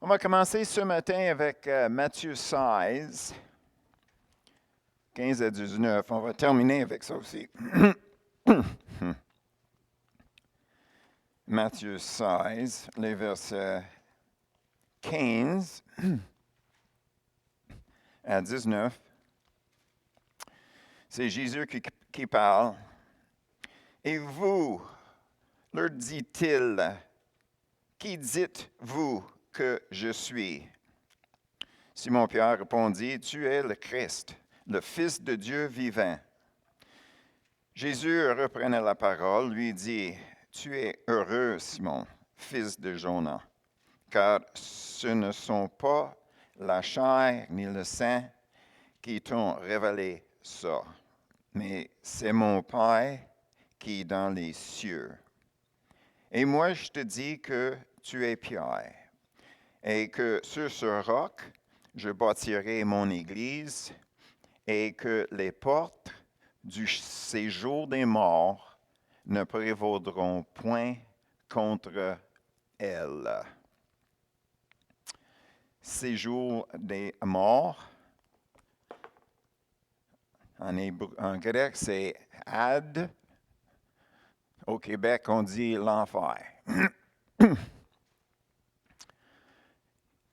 On va commencer ce matin avec Matthieu 16, 15 à 19. On va terminer avec ça aussi. Matthieu 16, les versets 15 à 19. C'est Jésus qui parle. Et vous, leur dit-il, qui dites-vous que je suis? Simon-Pierre répondit, tu es le Christ, le Fils de Dieu vivant. Jésus reprenait la parole, lui dit, tu es heureux, Simon, fils de Jonas, car ce ne sont pas la chair ni le sang qui t'ont révélé ça, mais c'est mon Père qui est dans les cieux. Et moi, je te dis que tu es Pierre, et que sur ce roc, je bâtirai mon Église, et que les portes du séjour des morts ne prévaudront point contre elle. Séjour des morts, en grec, c'est ad. Au Québec, on dit l'enfer.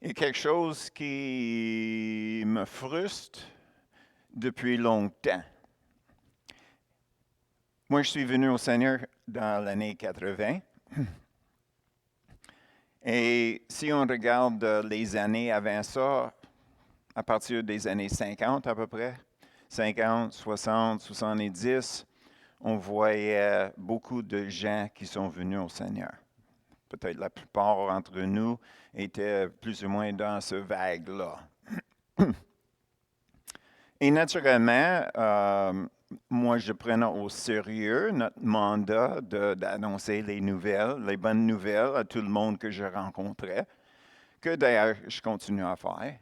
Et quelque chose qui me frustre depuis longtemps. Moi, je suis venu au Seigneur dans l'année 80. Et si on regarde les années avant ça, à partir des années 50 à peu près, 50, 60, 70, on voyait beaucoup de gens qui sont venus au Seigneur. Peut-être la plupart d'entre nous étaient plus ou moins dans ce vague-là. Et naturellement, moi, je prenais au sérieux notre mandat d'annoncer les nouvelles, les bonnes nouvelles à tout le monde que je rencontrais, que d'ailleurs je continue à faire.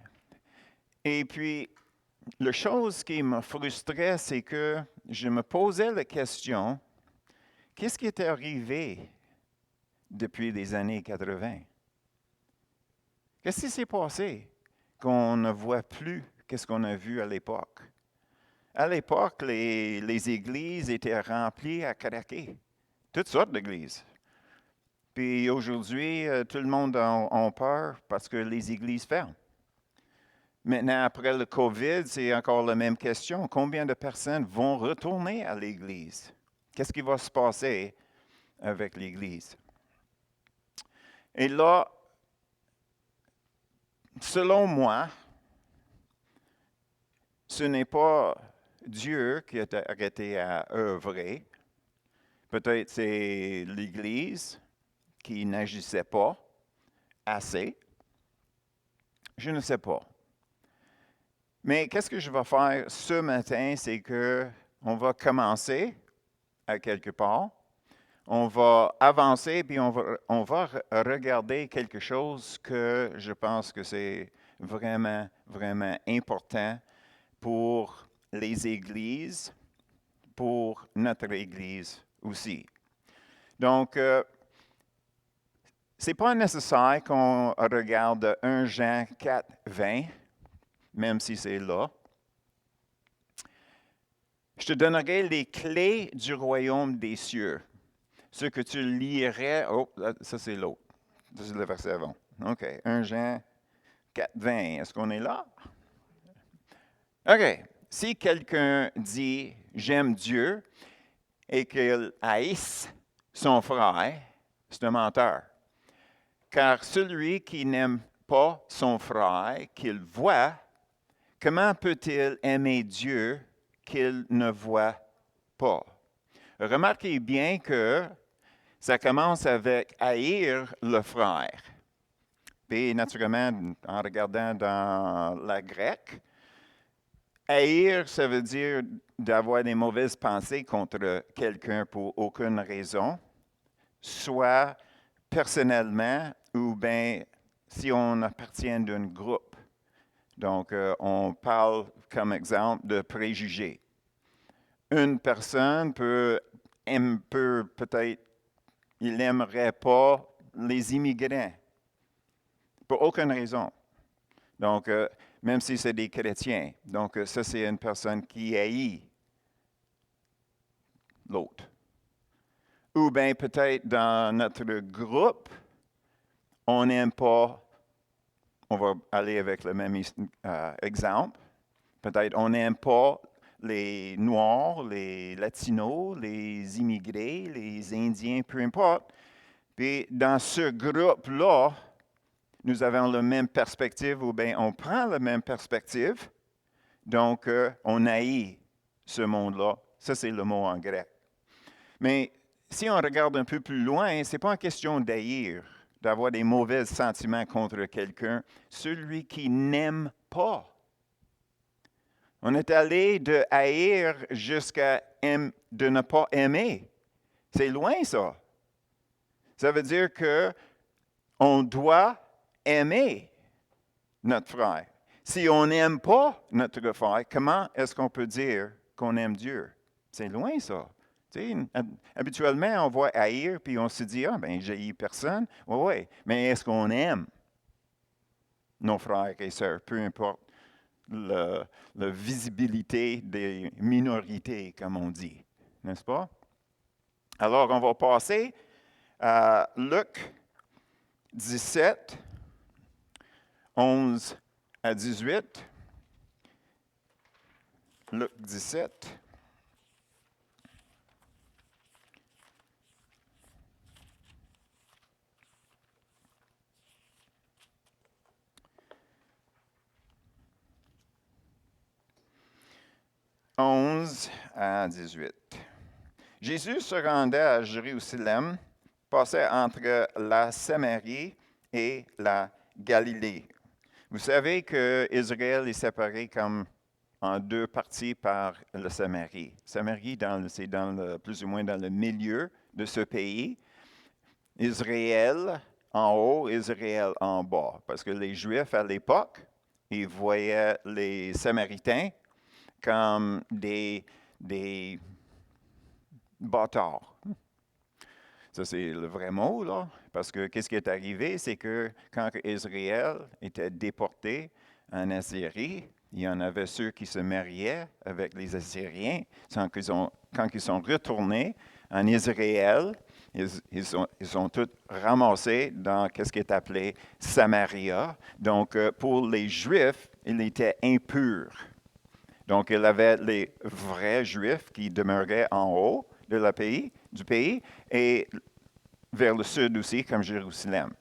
Et puis, la chose qui me frustrait, c'est que je me posais la question, qu'est-ce qui était arrivé depuis les années 80? Qu'est-ce qui s'est passé qu'on ne voit plus qu'est-ce qu'on a vu à l'époque? À l'époque, les églises étaient remplies à craquer. Toutes sortes d'églises. Puis aujourd'hui, tout le monde a peur parce que les églises ferment. Maintenant, après le COVID, c'est encore la même question. Combien de personnes vont retourner à l'Église? Qu'est-ce qui va se passer avec l'Église? Et là, selon moi, ce n'est pas Dieu qui a arrêté à œuvrer. Peut-être c'est l'Église qui n'agissait pas assez. Je ne sais pas. Mais qu'est-ce que je vais faire ce matin, c'est qu'on va commencer à quelque part, on va avancer, puis on va regarder quelque chose que je pense que c'est vraiment, vraiment important pour les églises, pour notre Église aussi. Donc, ce n'est pas nécessaire qu'on regarde 1 Jean 4, 20, même si c'est là. Je te donnerai les clés du royaume des cieux. Ce que tu lirais, ça c'est l'autre. Ça c'est le verset avant. OK, 1 Jean 4, 20. Est-ce qu'on est là? OK. Si quelqu'un dit « j'aime Dieu » et qu'il haïsse son frère, c'est un menteur. Car celui qui n'aime pas son frère qu'il voit, comment peut-il aimer Dieu qu'il ne voit pas? Remarquez bien que ça commence avec haïr le frère. Puis, naturellement, en regardant dans la grecque, haïr, ça veut dire d'avoir des mauvaises pensées contre quelqu'un pour aucune raison, soit personnellement ou bien si on appartient d'un groupe. Donc, on parle comme exemple de préjugés. Une personne peut peut-être, il n'aimerait pas les immigrants pour aucune raison. Donc, même si c'est des chrétiens. Donc, ça, c'est une personne qui haït l'autre. Ou bien peut-être dans notre groupe, on n'aime pas, on va aller avec le même exemple, peut-être on n'aime pas les Noirs, les Latinos, les immigrés, les Indiens, peu importe. Puis dans ce groupe-là, nous avons la même perspective, ou bien on prend la même perspective, donc on haït ce monde-là. Ça, c'est le mot en grec. Mais si on regarde un peu plus loin, ce n'est pas une question d'haïr, d'avoir des mauvais sentiments contre quelqu'un. Celui qui n'aime pas. On est allé de haïr jusqu'à de ne pas aimer. C'est loin, ça. Ça veut dire qu'on doit aimer notre frère. Si on n'aime pas notre frère, comment est-ce qu'on peut dire qu'on aime Dieu? C'est loin, ça. Tu sais, habituellement, on voit haïr, puis on se dit, ah, ben, j'ai personne. Oui, oui. Mais est-ce qu'on aime nos frères et sœurs, peu importe la visibilité des minorités, comme on dit, n'est-ce pas? Alors, on va passer à Luc 17, 11 à 18. Luc 17. « 11 à 18. Jésus se rendait à Jérusalem, passait entre la Samarie et la Galilée. Vous savez qu'Israël est séparé comme en deux parties par la Samarie. Samarie, c'est plus ou moins dans le milieu de ce pays. Israël en haut, Israël en bas. Parce que les Juifs à l'époque, ils voyaient les Samaritains comme des bâtards. Ça, c'est le vrai mot, là. Parce que qu'est-ce qui est arrivé, c'est que quand Israël était déporté en Assyrie, il y en avait ceux qui se mariaient avec les Assyriens. Quand ils sont retournés en Israël, ils sont tous ramassés dans ce qui est appelé Samaria. Donc, pour les Juifs, il était impur. Donc, il y avait les vrais Juifs qui demeuraient en haut du pays, et vers le sud aussi, comme Jérusalem.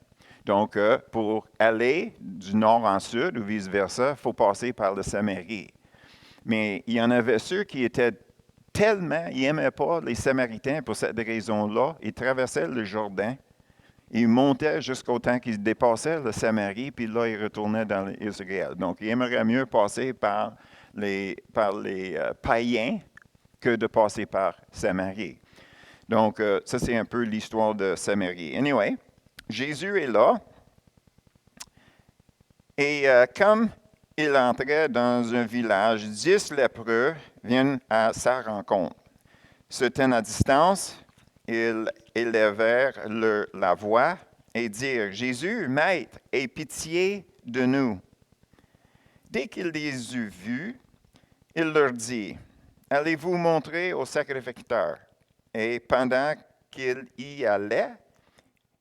Donc, pour aller du nord en sud ou vice-versa, il faut passer par la Samarie. Mais il y en avait ceux qui étaient ils n'aimaient pas les Samaritains pour cette raison-là. Ils traversaient le Jourdain. Ils montaient jusqu'au temps qu'ils dépassaient la Samarie, puis là, ils retournaient dans Israël. Donc, ils aimeraient mieux passer par les païens que de passer par Samarie. Donc, ça, c'est un peu l'histoire de Samarie. Anyway, Jésus est là. Et comme il entrait dans un village, 10 lépreux viennent à sa rencontre. Se tenant à distance, ils élevèrent la voix et dirent, « Jésus, Maître, aie pitié de nous. » Dès qu'il les eut vus, il leur dit, « Allez-vous montrer au sacrificateur. » Et pendant qu'il y allait,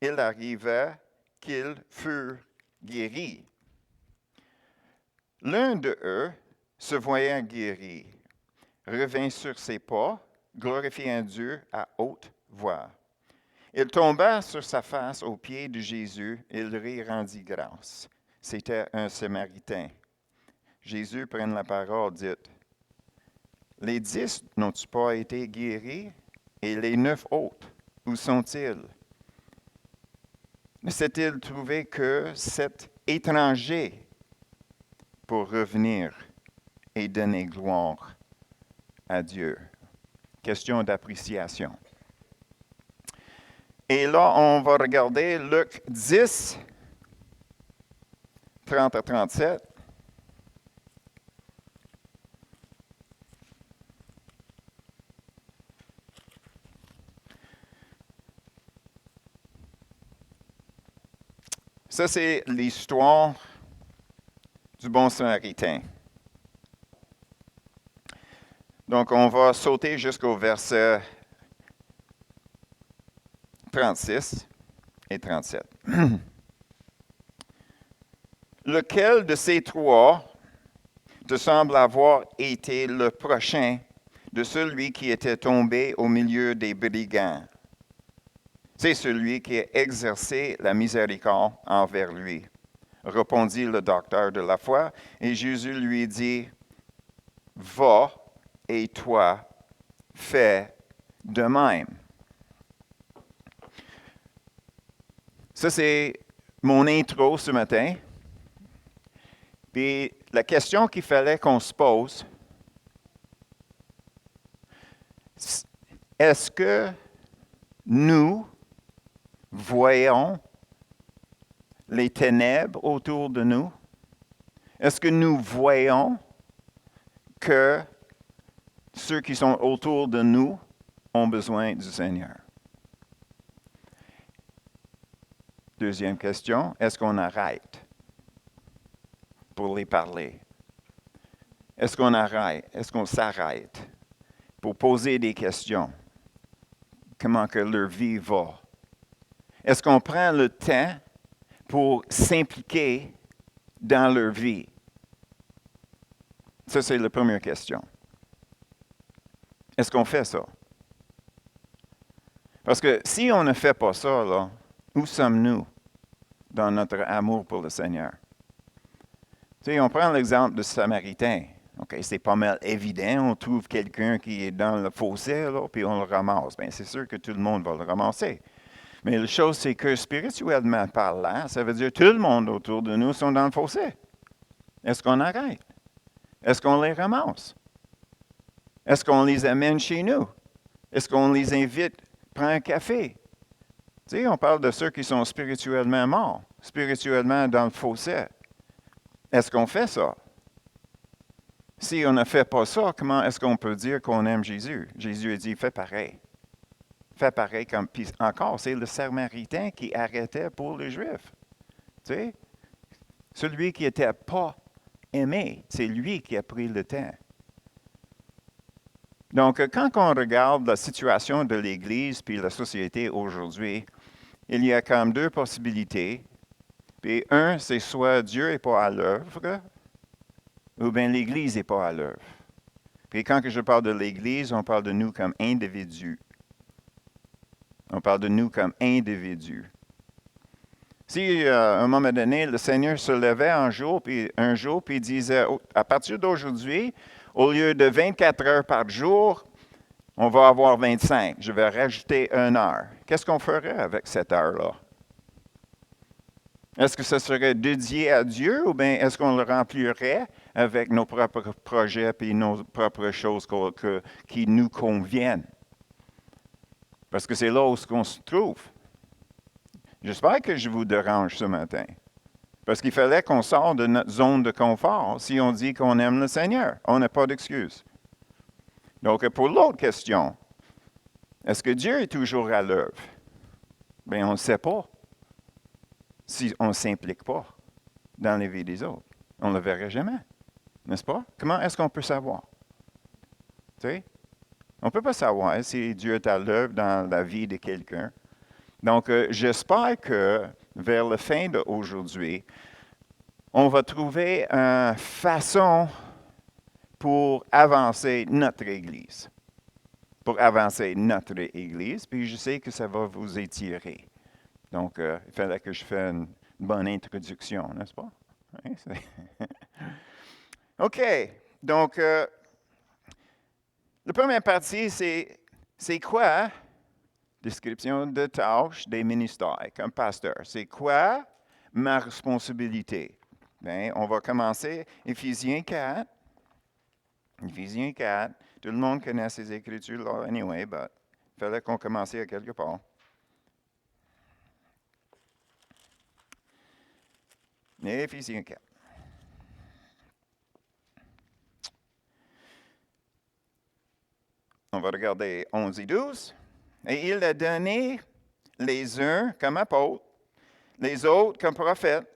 il arriva qu'ils furent guéris. L'un d'eux, se voyant guéri, revint sur ses pas, glorifiant Dieu à haute voix. Il tomba sur sa face aux pieds de Jésus et il lui rendit grâce. C'était un Samaritain. Jésus prend la parole, dit, « Les 10 n'ont-ils pas été guéris? Et les 9 autres, où sont-ils? Ne s'est-il trouvé que cet étranger pour revenir et donner gloire à Dieu? » Question d'appréciation. Et là, on va regarder Luc 10, 30 à 37. Ça, c'est l'histoire du bon samaritain. Donc, on va sauter jusqu'au verset 36 et 37. Lequel de ces trois te semble avoir été le prochain de celui qui était tombé au milieu des brigands? C'est celui qui a exercé la miséricorde envers lui, répondit le docteur de la foi, et Jésus lui dit, va et toi, fais de même. Ça, c'est mon intro ce matin. Puis la question qu'il fallait qu'on se pose, est-ce que nous voyons les ténèbres autour de nous? Est-ce que nous voyons que ceux qui sont autour de nous ont besoin du Seigneur? Deuxième question, est-ce qu'on arrête pour les parler? Est-ce qu'on arrête? Est-ce qu'on s'arrête pour poser des questions? Comment que leur vie va? Est-ce qu'on prend le temps pour s'impliquer dans leur vie? Ça, c'est la première question. Est-ce qu'on fait ça? Parce que si on ne fait pas ça, là, où sommes-nous dans notre amour pour le Seigneur? Tu sais, on prend l'exemple du Samaritain. OK, c'est pas mal évident. On trouve quelqu'un qui est dans le fossé, là, puis on le ramasse. Bien, c'est sûr que tout le monde va le ramasser. Mais la chose, c'est que spirituellement parlant, ça veut dire que tout le monde autour de nous sont dans le fossé. Est-ce qu'on arrête? Est-ce qu'on les ramasse? Est-ce qu'on les amène chez nous? Est-ce qu'on les invite à prendre un café? Tu sais, on parle de ceux qui sont spirituellement morts, spirituellement dans le fossé. Est-ce qu'on fait ça? Si on ne fait pas ça, comment est-ce qu'on peut dire qu'on aime Jésus? Jésus a dit, fais pareil. Fais pareil comme... Puis encore, c'est le Samaritain qui arrêtait pour les Juifs. Tu sais? Celui qui n'était pas aimé, c'est lui qui a pris le temps. Donc, quand on regarde la situation de l'Église puis la société aujourd'hui, il y a comme deux possibilités. Puis un, c'est soit Dieu n'est pas à l'œuvre, ou bien l'Église n'est pas à l'œuvre. Puis quand je parle de l'Église, on parle de nous comme individus. On parle de nous comme individus. Si, à un moment donné, le Seigneur se levait un jour, puis il disait, oh, à partir d'aujourd'hui, au lieu de 24 heures par jour, on va avoir 25. Je vais rajouter 1 heure. Qu'est-ce qu'on ferait avec cette heure-là? Est-ce que ce serait dédié à Dieu ou bien est-ce qu'on le remplirait avec nos propres projets et nos propres choses qui nous conviennent? Parce que c'est là où on se trouve. J'espère que je vous dérange ce matin. Parce qu'il fallait qu'on sorte de notre zone de confort si on dit qu'on aime le Seigneur. On n'a pas d'excuse. Donc, pour l'autre question, est-ce que Dieu est toujours à l'œuvre? Bien, on ne sait pas si on ne s'implique pas dans les vies des autres. On ne le verrait jamais, n'est-ce pas? Comment est-ce qu'on peut savoir? Tu sais? On ne peut pas savoir si Dieu est à l'œuvre dans la vie de quelqu'un. Donc, j'espère que vers la fin d'aujourd'hui, on va trouver une façon pour avancer notre Église. Pour avancer notre Église, puis je sais que ça va vous étirer. Donc, il fallait que je fasse une bonne introduction, n'est-ce pas? Oui, OK. Donc, la première partie, c'est quoi? Description de tâches des ministères comme pasteur. C'est quoi ma responsabilité? Bien, on va commencer Éphésiens 4. Éphésiens 4. Tout le monde connaît ces écritures-là, anyway, but il fallait qu'on commence à quelque part. Éphésiens 4. On va regarder 11 et 12. Et il a donné les uns comme apôtres, les autres comme prophètes,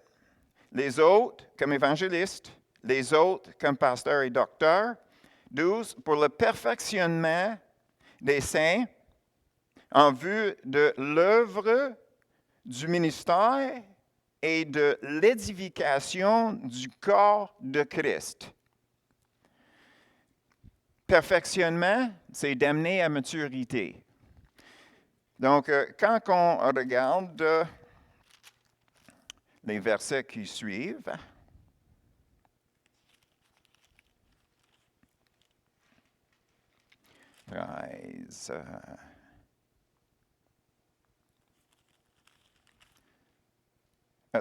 les autres comme évangélistes, les autres comme pasteurs et docteurs. 12, pour le perfectionnement des saints en vue de l'œuvre du ministère et de l'édification du corps de Christ. Perfectionnement, c'est d'amener à maturité. Donc, quand on regarde les versets qui suivent, 13.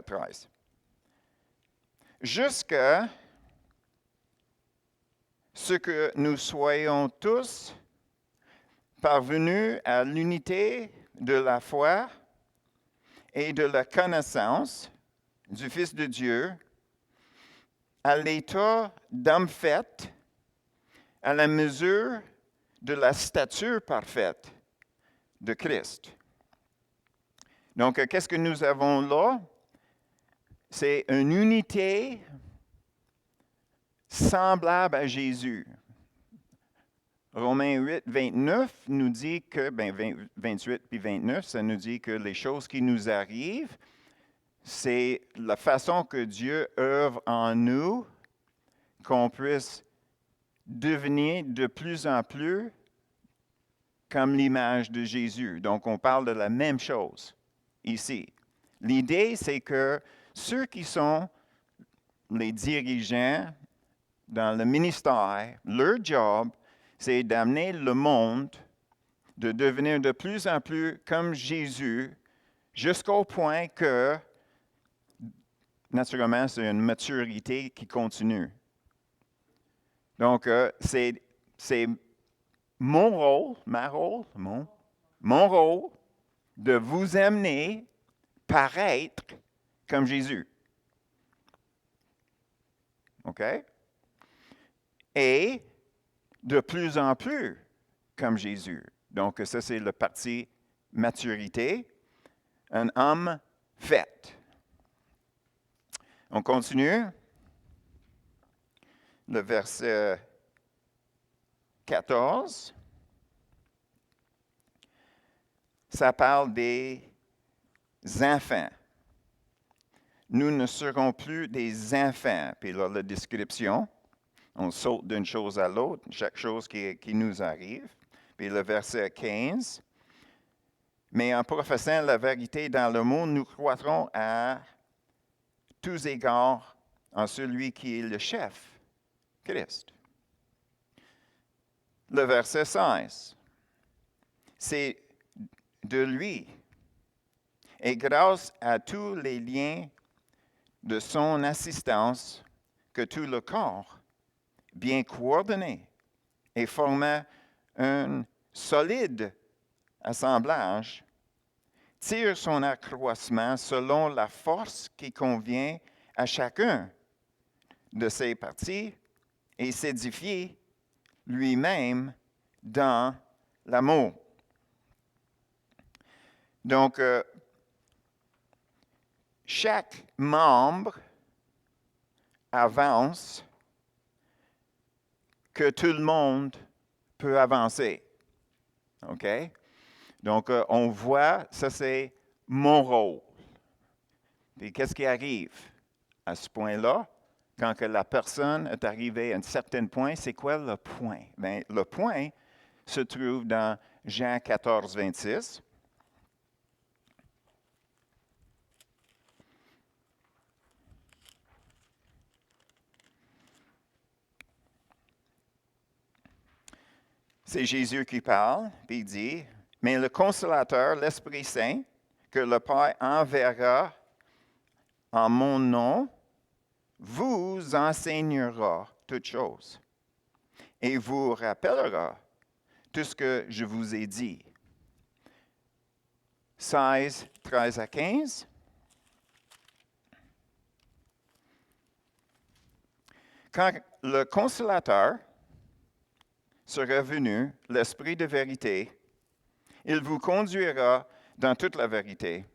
13. Jusqu'à ce que nous soyons tous parvenus à l'unité de la foi et de la connaissance du Fils de Dieu, à l'état d'homme fait, à la mesure de la stature parfaite de Christ. Donc, qu'est-ce que nous avons là? C'est une unité semblable à Jésus. Romains 8, 29 nous dit que, 28 puis 29, ça nous dit que les choses qui nous arrivent, c'est la façon que Dieu œuvre en nous, qu'on puisse devenir de plus en plus comme l'image de Jésus. Donc, on parle de la même chose ici. L'idée, c'est que ceux qui sont les dirigeants dans le ministère, leur job, c'est d'amener le monde de devenir de plus en plus comme Jésus, jusqu'au point que, naturellement, c'est une maturité qui continue. Donc, c'est mon rôle de vous amener paraître comme Jésus. OK? Et de plus en plus comme Jésus. Donc, ça, c'est la partie maturité. Un homme fait. On continue. Le verset 14. Ça parle des enfants. Nous ne serons plus des enfants. Puis là, la description, on saute d'une chose à l'autre, chaque chose qui nous arrive. Puis le verset 15. Mais en professant la vérité dans le monde, nous croîtrons à tous égards en celui qui est le chef, Christ. Le verset 16. C'est de lui. Et grâce à tous les liens de son assistance, que tout le corps, bien coordonné et formant un solide assemblage, tire son accroissement selon la force qui convient à chacun de ses parties et s'édifie lui-même dans l'amour. Donc, chaque membre avance que tout le monde peut avancer. OK? Donc, on voit, ça c'est mon rôle. Et qu'est-ce qui arrive à ce point-là? Quand que la personne est arrivée à un certain point, c'est quoi le point? Bien, le point se trouve dans Jean 14, 26. C'est Jésus qui parle, puis il dit, « Mais le Consolateur, l'Esprit Saint, que le Père enverra en mon nom, vous enseignera toutes choses et vous rappellera tout ce que je vous ai dit. » 16, 13 à 15. Quand le Consolateur sera venu, l'Esprit de vérité, il vous conduira dans toute la vérité,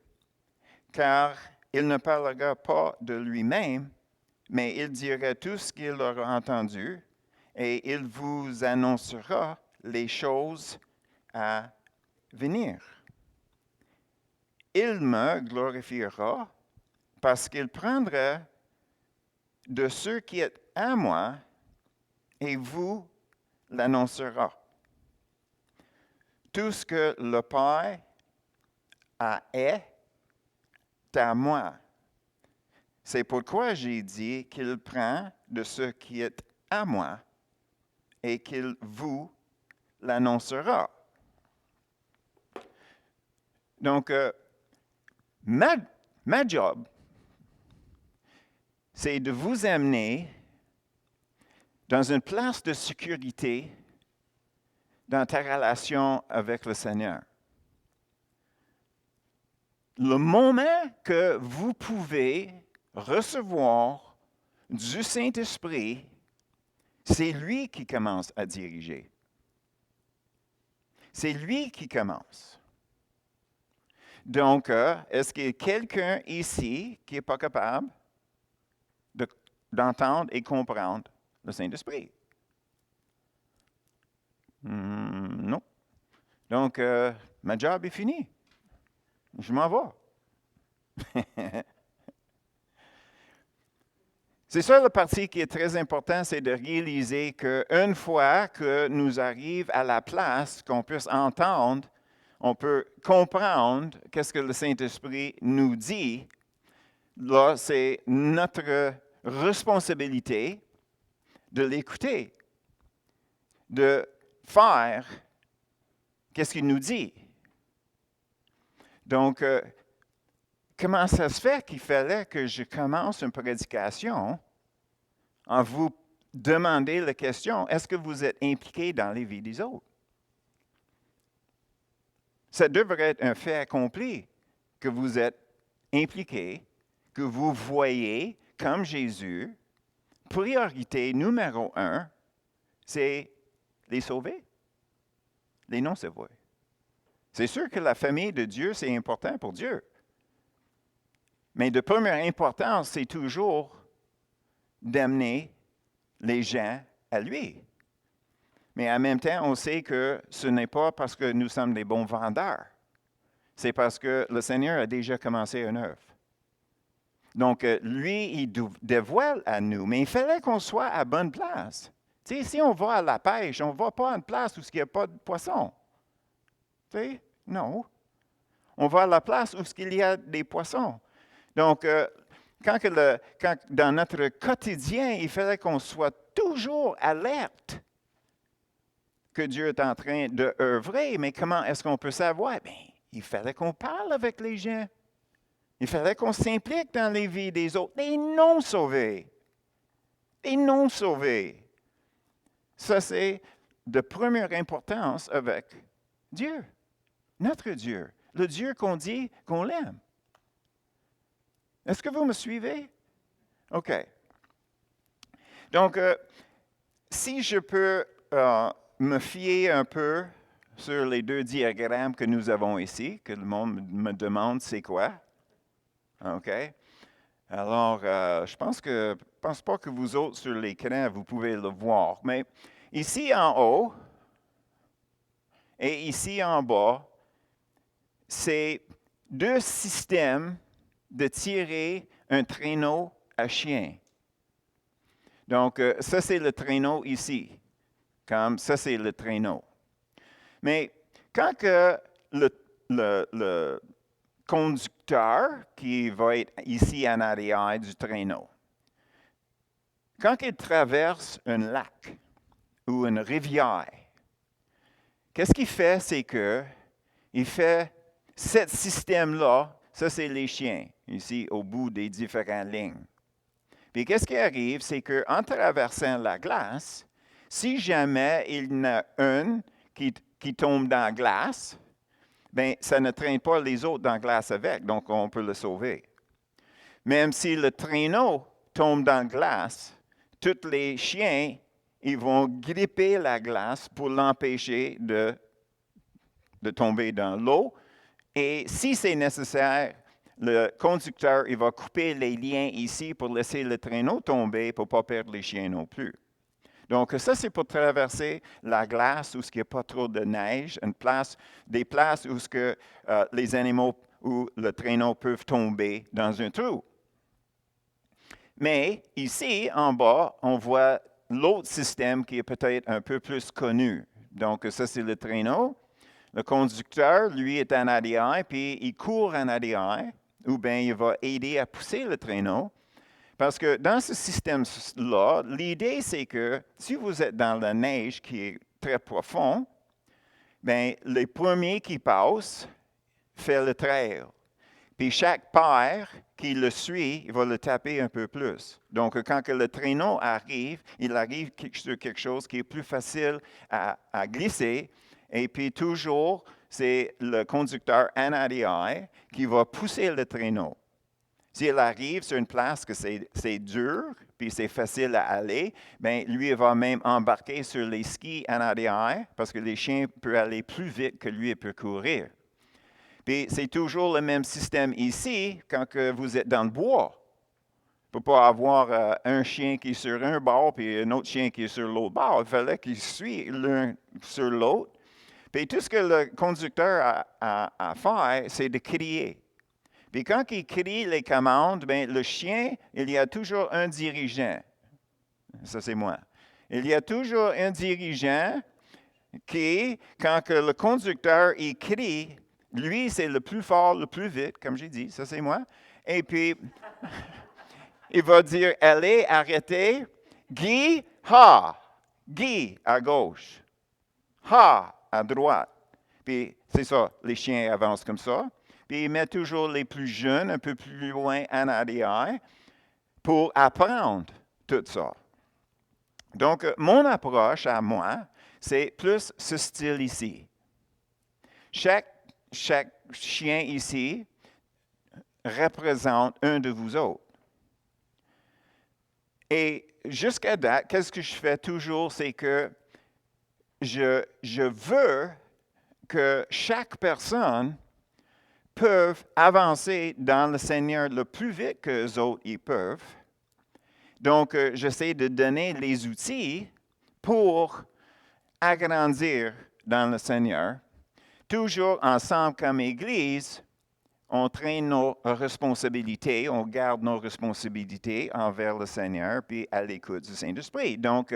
car il ne parlera pas de lui-même, mais il dira tout ce qu'il aura entendu et il vous annoncera les choses à venir. Il me glorifiera parce qu'il prendra de ce qui est à moi et vous l'annoncera. Tout ce que le Père est à moi. C'est pourquoi j'ai dit qu'il prend de ce qui est à moi et qu'il vous l'annoncera. Donc, ma job, c'est de vous amener dans une place de sécurité dans ta relation avec le Seigneur. Le moment que vous pouvez recevoir du Saint-Esprit, c'est lui qui commence à diriger. C'est lui qui commence. Donc, est-ce qu'il y a quelqu'un ici qui n'est pas capable d'entendre et comprendre le Saint-Esprit? Non. Donc, ma job est finie. Je m'en vais. C'est ça la partie qui est très importante, c'est de réaliser qu'une fois que nous arrivons à la place qu'on puisse entendre, on peut comprendre qu'est-ce que le Saint-Esprit nous dit. Là, c'est notre responsabilité de l'écouter, de faire qu'est-ce qu'il nous dit. Donc, comment ça se fait qu'il fallait que je commence une prédication en vous demandant la question, est-ce que vous êtes impliqué dans les vies des autres? Ça devrait être un fait accompli que vous êtes impliqué, que vous voyez comme Jésus, priorité numéro 1, c'est les sauver, les non-sauvés. C'est sûr que la famille de Dieu, c'est important pour Dieu. Mais de première importance, c'est toujours d'amener les gens à lui. Mais en même temps, on sait que ce n'est pas parce que nous sommes des bons vendeurs. C'est parce que le Seigneur a déjà commencé une œuvre. Donc, lui, il dévoile à nous, mais il fallait qu'on soit à bonne place. Tu sais, si on va à la pêche, on ne va pas à une place où il n'y a pas de poissons. Tu sais, non. On va à la place où il y a des poissons. Donc, quand dans notre quotidien, il fallait qu'on soit toujours alerte que Dieu est en train d'œuvrer, mais comment est-ce qu'on peut savoir? Bien, il fallait qu'on parle avec les gens. Il fallait qu'on s'implique dans les vies des autres, des non-sauvés. Des non-sauvés. Ça, c'est de première importance avec Dieu, notre Dieu, le Dieu qu'on dit qu'on l'aime. Est-ce que vous me suivez? OK. Donc, si je peux me fier un peu sur les deux diagrammes que nous avons ici, que le monde me demande c'est quoi. OK? Alors, je pense pas que vous autres sur l'écran, vous pouvez le voir. Mais ici en haut et ici en bas, c'est deux systèmes de tirer un traîneau à chien. Donc, ça, c'est le traîneau ici. Comme ça, c'est le traîneau. Mais quand que le conducteur, qui va être ici en arrière du traîneau, quand il traverse un lac ou une rivière, qu'est-ce qu'il fait? C'est qu'il fait ce système-là, ça c'est les chiens, ici au bout des différentes lignes. Puis qu'est-ce qui arrive? C'est qu'en traversant la glace, si jamais il y en a une qui tombe dans la glace, bien, ça ne traîne pas les autres dans la glace avec, donc on peut le sauver. Même si le traîneau tombe dans la glace, tous les chiens, ils vont gripper la glace pour l'empêcher de tomber dans l'eau. Et si c'est nécessaire, le conducteur, il va couper les liens ici pour laisser le traîneau tomber pour ne pas perdre les chiens non plus. Donc, ça, c'est pour traverser la glace où il n'y a pas trop de neige, des places où les animaux ou le traîneau peuvent tomber dans un trou. Mais ici, en bas, on voit l'autre système qui est peut-être un peu plus connu. Donc, ça, c'est le traîneau. Le conducteur, lui, est en arrière, puis il court en arrière, ou bien il va aider à pousser le traîneau. Parce que dans ce système-là, l'idée, c'est que si vous êtes dans la neige qui est très profonde, bien, les premiers qui passent font le trail. Puis chaque père qui le suit, il va le taper un peu plus. Donc, quand que le traîneau arrive, il arrive sur quelque chose qui est plus facile à glisser. Et puis toujours, c'est le conducteur en arrière qui va pousser le traîneau. S'il arrive sur une place que c'est dur, puis c'est facile à aller, bien, lui, il va même embarquer sur les skis en arrière, parce que les chiens peuvent aller plus vite que lui, il peut courir. Puis c'est toujours le même système ici quand que vous êtes dans le bois. Il ne peut pas avoir un chien qui est sur un bord puis un autre chien qui est sur l'autre bord. Il fallait qu'ils suivent l'un sur l'autre. Puis tout ce que le conducteur a à faire, c'est de crier. Puis quand il crie les commandes, bien, le chien, il y a toujours un dirigeant. Ça, c'est moi. Il y a toujours un dirigeant qui, quand que le conducteur il crie, lui, c'est le plus fort, le plus vite, comme j'ai dit, ça c'est moi. Et puis, il va dire, allez, arrêtez. Guy, ha. Guy, à gauche. Ha, à droite. Puis, c'est ça, les chiens avancent comme ça. Puis, il met toujours les plus jeunes un peu plus loin en arrière pour apprendre tout ça. Donc, mon approche à moi, c'est plus ce style ici. Chaque chien ici représente un de vous autres. Et jusqu'à date, qu'est-ce que je fais toujours, c'est que je veux que chaque personne peut avancer dans le Seigneur le plus vite que les autres y peuvent. Donc, j'essaie de donner les outils pour agrandir dans le Seigneur. Toujours ensemble comme Église, on traîne nos responsabilités, on garde nos responsabilités envers le Seigneur, puis à l'écoute du Saint-Esprit. Donc,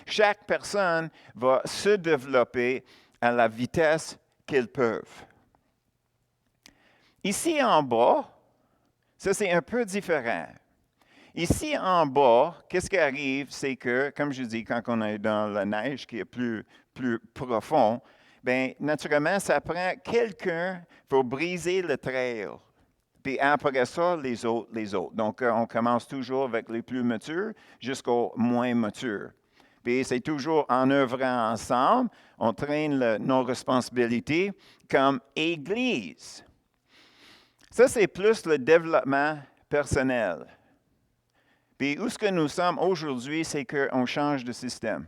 chaque personne va se développer à la vitesse qu'ils peuvent. Ici en bas, ça c'est un peu différent. Ici en bas, qu'est-ce qui arrive, c'est que, comme je dis, quand on est dans la neige qui est plus profond, bien, naturellement, ça prend quelqu'un pour briser le trail. Puis après ça, les autres. Donc, on commence toujours avec les plus matures jusqu'aux moins matures. Puis c'est toujours en œuvrant ensemble, on traîne nos responsabilités comme Église. Ça, c'est plus le développement personnel. Puis où ce que nous sommes aujourd'hui, c'est qu'on change de système.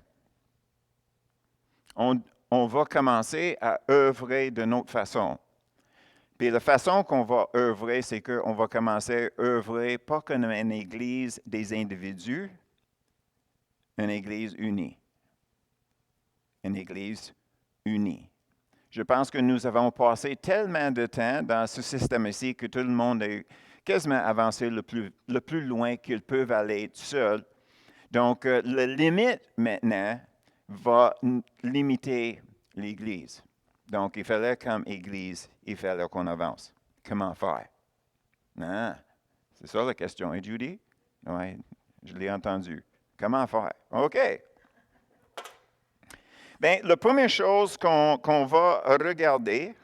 On va commencer à œuvrer de notre façon. Puis la façon qu'on va œuvrer, c'est qu'on va commencer à œuvrer pas comme une église des individus, une église unie. Une église unie. Je pense que nous avons passé tellement de temps dans ce système ici que tout le monde est quasiment avancé le plus loin qu'ils peuvent aller tout seul. Donc, la limite maintenant va limiter l'Église. Donc, il fallait comme Église, il fallait qu'on avance. Comment faire? Ah, c'est ça la question, hein, Judy? Oui, je l'ai entendu. Comment faire? OK. Bien, la première chose qu'on va regarder,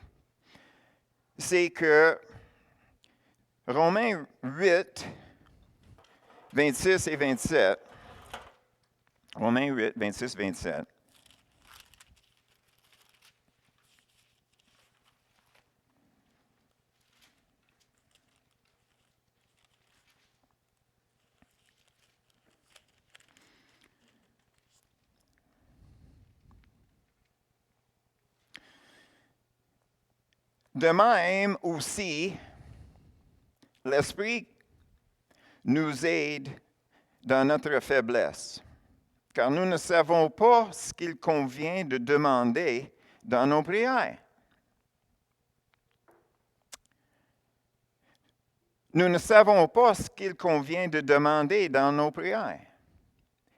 c'est que Romains 8, 26 et 27, Romains 8, 26, 27, de même aussi, l'Esprit nous aide dans notre faiblesse, car nous ne savons pas ce qu'il convient de demander dans nos prières. Nous ne savons pas ce qu'il convient de demander dans nos prières.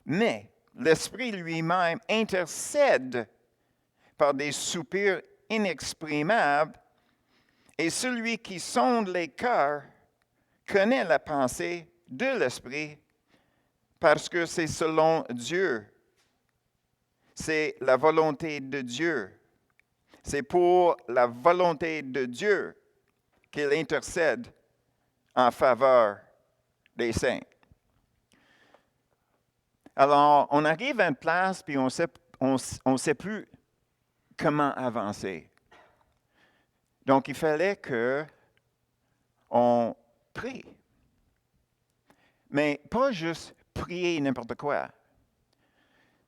Mais l'Esprit lui-même intercède par des soupirs inexprimables, et celui qui sonde les cœurs connaît la pensée de l'Esprit parce que c'est selon Dieu. C'est la volonté de Dieu. C'est pour la volonté de Dieu qu'il intercède en faveur des saints. Alors, on arrive à une place, puis on ne sait plus comment avancer. Donc, il fallait qu'on prie. Mais pas juste prier n'importe quoi.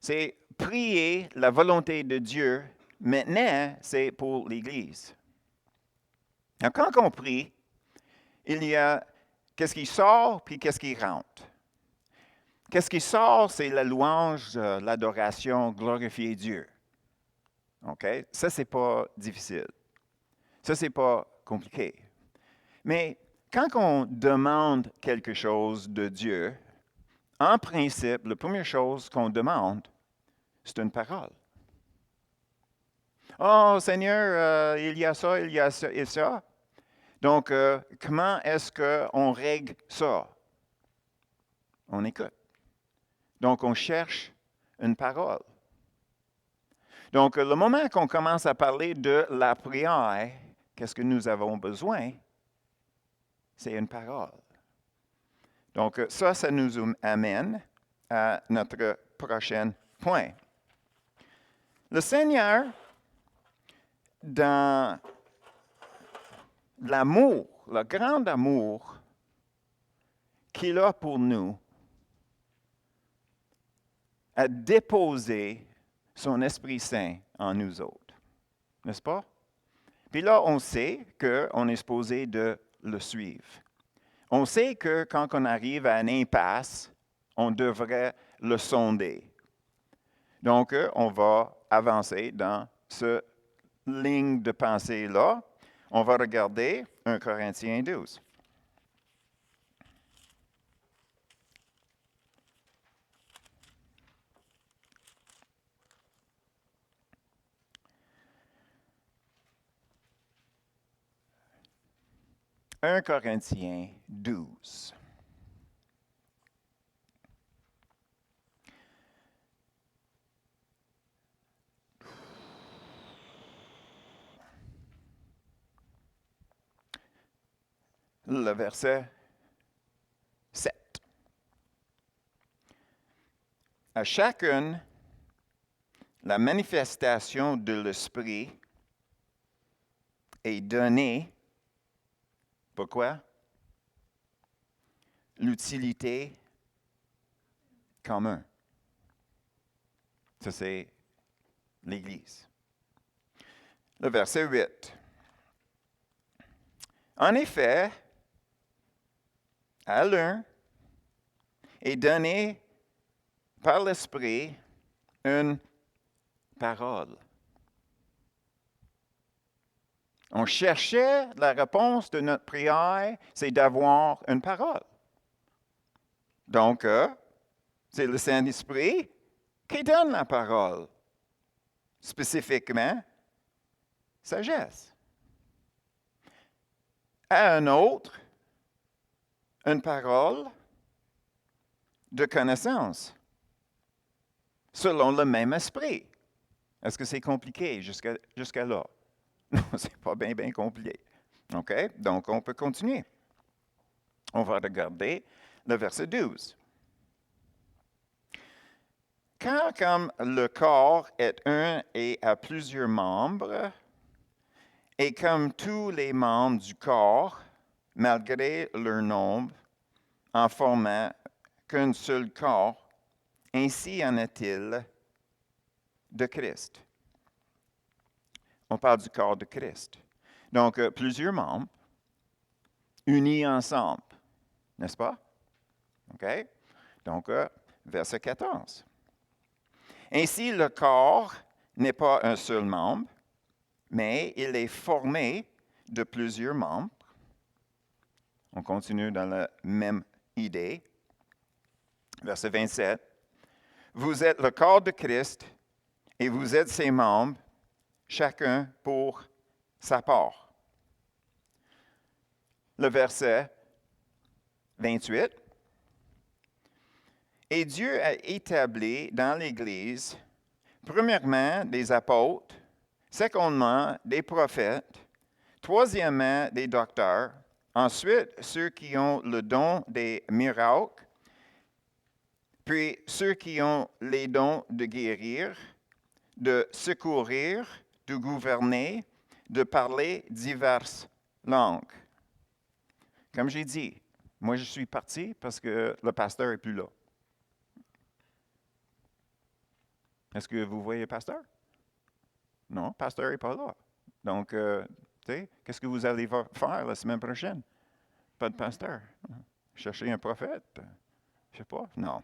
C'est prier la volonté de Dieu. Maintenant, c'est pour l'Église. Alors, quand on prie, il y a qu'est-ce qui sort, puis qu'est-ce qui rentre. Qu'est-ce qui sort, c'est la louange, l'adoration, glorifier Dieu. OK? Ça, c'est pas difficile. Ça, c'est pas compliqué. Mais quand on demande quelque chose de Dieu, en principe, la première chose qu'on demande, c'est une parole. Oh Seigneur, il y a ça et ça. Donc, comment est-ce qu'on règle ça? On écoute. Donc, on cherche une parole. Donc, le moment qu'on commence à parler de la prière, qu'est-ce que nous avons besoin? C'est une parole. Donc, ça nous amène à notre prochain point. Le Seigneur, dans l'amour, le grand amour qu'il a pour nous, a déposé son Esprit Saint en nous autres. N'est-ce pas? Puis là, on sait qu'on est supposé de le suivre. On sait que quand on arrive à une impasse, on devrait le sonder. Donc, on va avancer dans cette ligne de pensée-là. On va regarder 1 Corinthiens 12. « 1 Corinthiens 12. Le verset 7. À chacune, la manifestation de l'Esprit est donnée. Pourquoi? L'utilité commune. Ça, c'est l'Église. Le verset 8. En effet, à l'un est donné par l'Esprit une parole. On cherchait la réponse de notre prière, c'est d'avoir une parole. Donc, c'est le Saint-Esprit qui donne la parole. Spécifiquement, sagesse. À un autre, une parole de connaissance, selon le même esprit. Est-ce que c'est compliqué jusqu'à là? Non, ce n'est pas bien compliqué. OK? Donc, on peut continuer. On va regarder le verset 12. Car comme le corps est un et a plusieurs membres, et comme tous les membres du corps, malgré leur nombre, en formant qu'un seul corps, ainsi en est-il de Christ. On parle du corps de Christ. Donc, plusieurs membres, unis ensemble. N'est-ce pas? OK? Donc, verset 14. Ainsi, le corps n'est pas un seul membre, mais il est formé de plusieurs membres. On continue dans la même idée. Verset 27. Vous êtes le corps de Christ et vous êtes ses membres, chacun pour sa part. Le verset 28. Et Dieu a établi dans l'Église, premièrement, des apôtres, secondement, des prophètes, troisièmement, des docteurs, ensuite, ceux qui ont le don des miracles, puis ceux qui ont les dons de guérir, de secourir, de gouverner, de parler diverses langues. Comme j'ai dit, moi je suis parti parce que le pasteur n'est plus là. Est-ce que vous voyez le pasteur? Non, le pasteur n'est pas là. Donc, qu'est-ce que vous allez faire la semaine prochaine? Pas de pasteur. Chercher un prophète? Je ne sais pas. Non.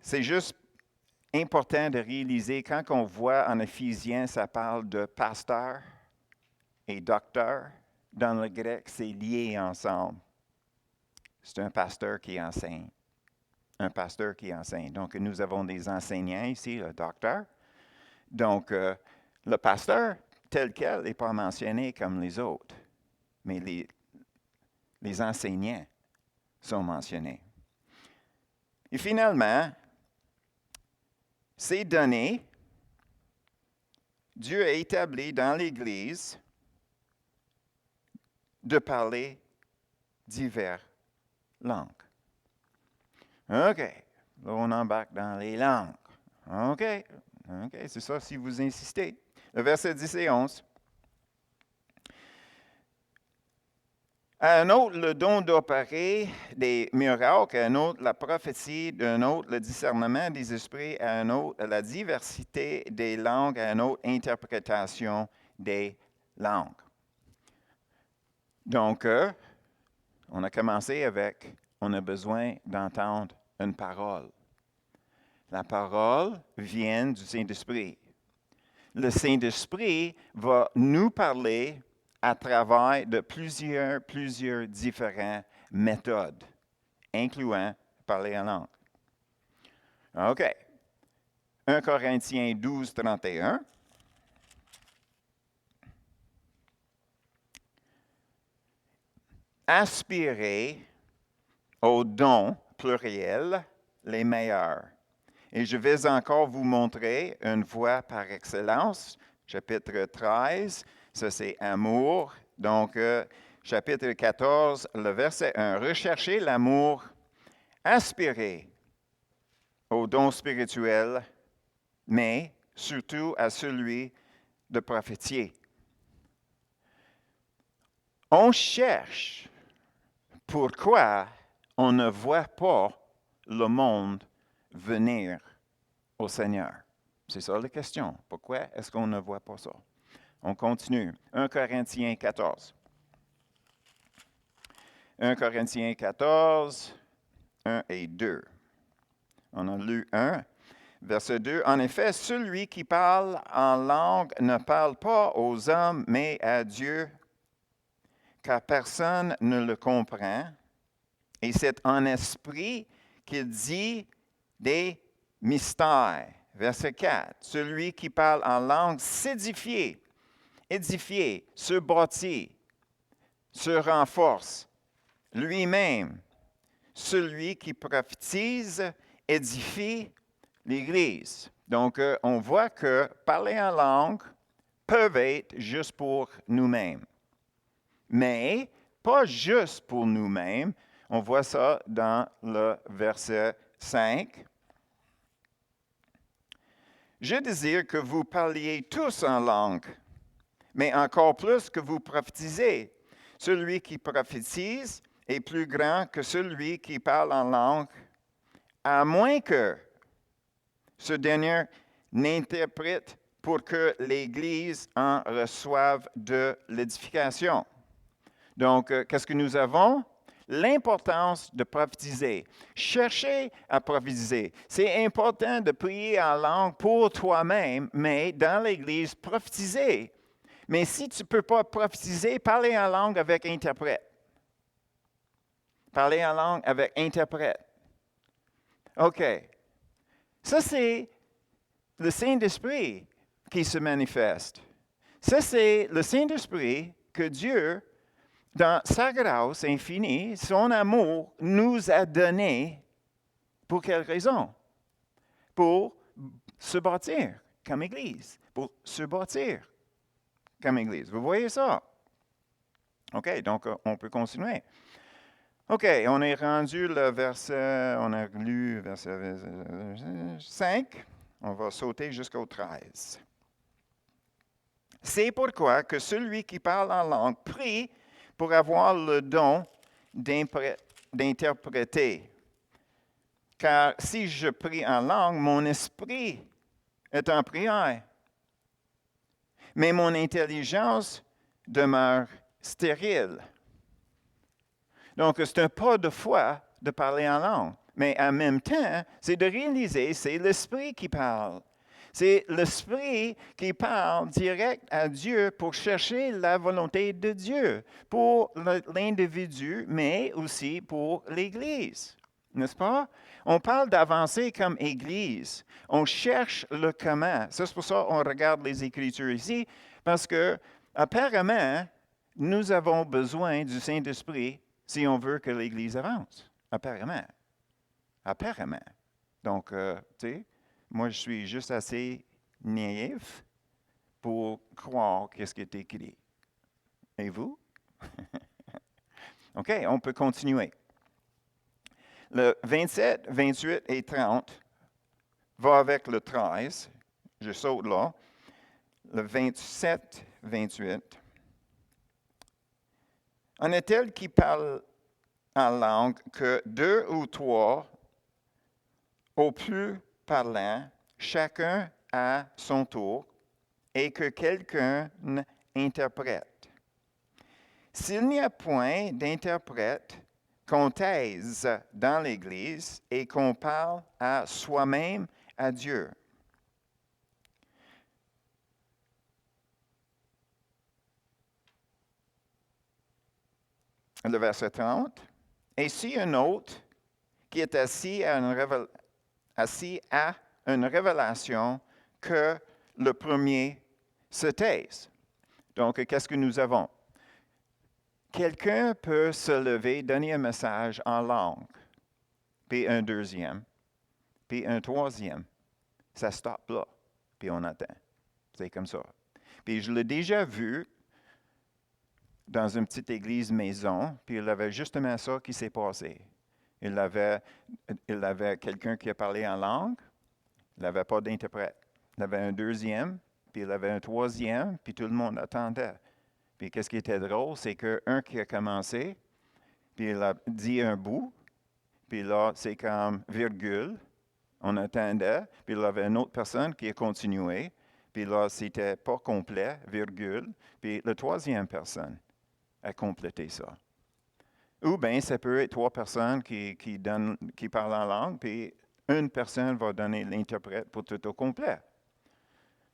C'est juste important de réaliser, quand on voit en Éphésiens, ça parle de pasteur et docteur. Dans le grec, c'est lié ensemble. C'est un pasteur qui enseigne. Un pasteur qui enseigne. Donc, nous avons des enseignants ici, le docteur. Donc, le pasteur, tel quel, n'est pas mentionné comme les autres. Mais les enseignants sont mentionnés. Et finalement, ces données, Dieu a établi dans l'Église de parler diverses langues. OK. Là, on embarque dans les langues. OK. C'est ça si vous insistez. Le verset 10 et 11. À un autre, le don d'opérer des miracles, à un autre, la prophétie, à un autre, le discernement des esprits, à un autre, la diversité des langues, à un autre, interprétation des langues. Donc, on a commencé avec, on a besoin d'entendre une parole. La parole vient du Saint-Esprit. Le Saint-Esprit va nous parler à travers de plusieurs différentes méthodes, incluant parler en langue. OK. 1 Corinthiens 12, 31. Aspirez aux dons pluriels les meilleurs. Et je vais encore vous montrer une voie par excellence, chapitre 13. Ça, c'est amour. Donc, chapitre 14, le verset 1. Recherchez l'amour, aspirez aux dons spirituels, mais surtout à celui de prophétier. On cherche pourquoi on ne voit pas le monde venir au Seigneur. C'est ça la question. Pourquoi est-ce qu'on ne voit pas ça? On continue. 1 Corinthiens 14. 1 Corinthiens 14, 1 et 2. On a lu 1, verset 2. En effet, celui qui parle en langue ne parle pas aux hommes, mais à Dieu, car personne ne le comprend. Et c'est en esprit qu'il dit des mystères. Verset 4. Celui qui parle en langue s'édifie, se bâtit, se renforce lui-même. Celui qui prophétise édifie l'Église. Donc, on voit que parler en langue peut être juste pour nous-mêmes. Mais pas juste pour nous-mêmes. On voit ça dans le verset 5. Je désire que vous parliez tous en langue, mais encore plus que vous prophétisez. Celui qui prophétise est plus grand que celui qui parle en langue, à moins que ce dernier n'interprète pour que l'Église en reçoive de l'édification. Donc, qu'est-ce que nous avons? L'importance de prophétiser. Cherchez à prophétiser. C'est important de prier en langue pour toi-même, mais dans l'Église, prophétiser. Mais si tu ne peux pas prophétiser, parlez en langue avec interprète. Parler en langue avec interprète. OK. Ça, c'est le Saint-Esprit qui se manifeste. Ça, c'est le Saint-Esprit que Dieu, dans sa grâce infinie, son amour, nous a donné. Pour quelle raison? Pour se bâtir comme Église. Pour se bâtir comme Église. Vous voyez ça? OK, donc on peut continuer. OK, on est rendu le verset, on a lu verset 5. On va sauter jusqu'au 13. C'est pourquoi que celui qui parle en langue prie pour avoir le don d'interpréter. Car si je prie en langue, mon esprit est en prière, mais mon intelligence demeure stérile. Donc, c'est un pas de foi de parler en langue. Mais en même temps, c'est de réaliser, c'est l'Esprit qui parle. C'est l'Esprit qui parle direct à Dieu pour chercher la volonté de Dieu, pour l'individu, mais aussi pour l'Église. N'est-ce pas? On parle d'avancer comme Église. On cherche le comment. Ça, c'est pour ça qu'on regarde les Écritures ici, parce que apparemment, nous avons besoin du Saint-Esprit si on veut que l'Église avance. Apparemment. Apparemment. Donc, tu sais, moi, je suis juste assez naïf pour croire qu'est-ce qui est écrit. Et vous? OK, on peut continuer. Le 27, 28 et 30 va avec le 13. Je saute là. Le 27, 28. En est-il qui parle en langue que 2 ou 3 au plus parlant, chacun à son tour, et que quelqu'un interprète. S'il n'y a point d'interprète, qu'on taise dans l'Église et qu'on parle à soi-même, à Dieu. Le verset 30. Et si un autre qui est assis à une révélation, que le premier se taise. Donc, qu'est-ce que nous avons? Quelqu'un peut se lever, donner un message en langue, puis un deuxième, puis un troisième. Ça stoppe là, puis on attend. C'est comme ça. Puis je l'ai déjà vu dans une petite église maison, puis il y avait justement ça qui s'est passé. Il avait quelqu'un qui a parlé en langue, il n'avait pas d'interprète. Il avait un deuxième, puis il avait un troisième, puis tout le monde attendait. Puis qu'est-ce qui était drôle, c'est qu'un qui a commencé, puis il a dit un bout, puis là, c'est comme virgule, on attendait, puis il y avait une autre personne qui a continué, puis là, c'était pas complet, virgule, puis la troisième personne a complété ça. Ou bien, ça peut être 3 personnes qui parlent en langue, puis une personne va donner l'interprète pour tout au complet.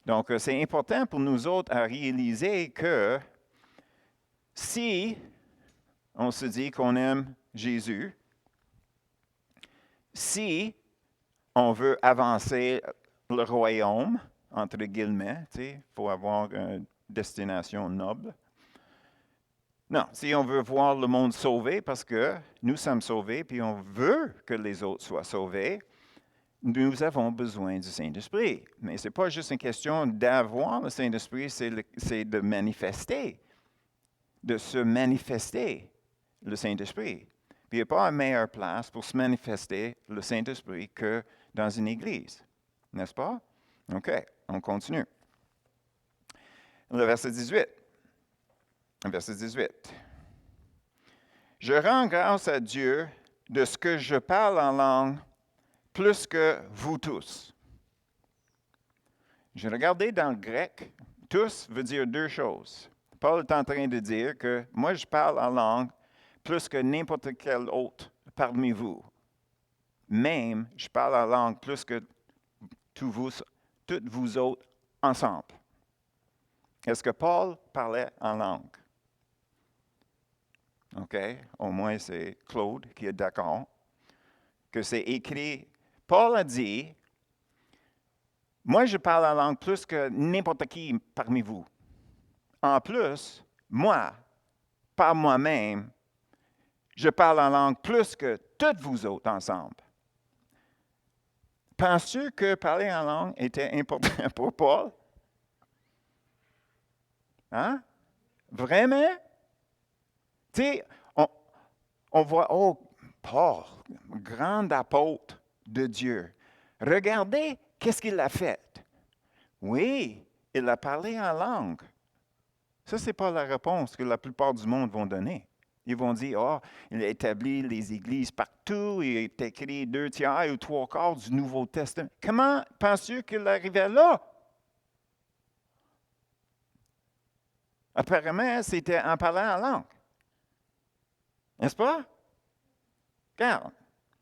Donc, c'est important pour nous autres à réaliser que si on se dit qu'on aime Jésus, si on veut avancer le royaume, entre guillemets, il faut avoir une destination noble. Non, si on veut voir le monde sauvé, parce que nous sommes sauvés, puis on veut que les autres soient sauvés, nous avons besoin du Saint-Esprit. Mais ce n'est pas juste une question d'avoir le Saint-Esprit, c'est de manifester, de se manifester le Saint-Esprit. Puis il n'y a pas une meilleure place pour se manifester le Saint-Esprit que dans une église. N'est-ce pas? OK, on continue. Le verset 18. Verset 18. Je rends grâce à Dieu de ce que je parle en langue plus que vous tous. J'ai regardé dans le grec, tous veut dire 2 choses. Paul est en train de dire que moi, je parle en langue plus que n'importe quel autre parmi vous. Même, je parle en langue plus que toutes vous autres ensemble. Est-ce que Paul parlait en langue? OK? Au moins, c'est Claude qui est d'accord. Que c'est écrit. Paul a dit, moi, je parle en langue plus que n'importe qui parmi vous. En plus, moi, par moi-même, je parle en langue plus que toutes vous autres ensemble. Penses-tu que parler en langue était important pour Paul? Hein? Vraiment? Tu sais, on voit, oh, Paul, grand apôtre de Dieu. Regardez qu'est-ce qu'il a fait. Oui, il a parlé en langue. Ça, ce n'est pas la réponse que la plupart du monde vont donner. Ils vont dire, oh, il a établi les églises partout, il a écrit 2/3 ou 3/4 du Nouveau Testament. Comment penses-tu qu'il arrivait là? Apparemment, c'était en parlant en langue. N'est-ce pas? Regarde,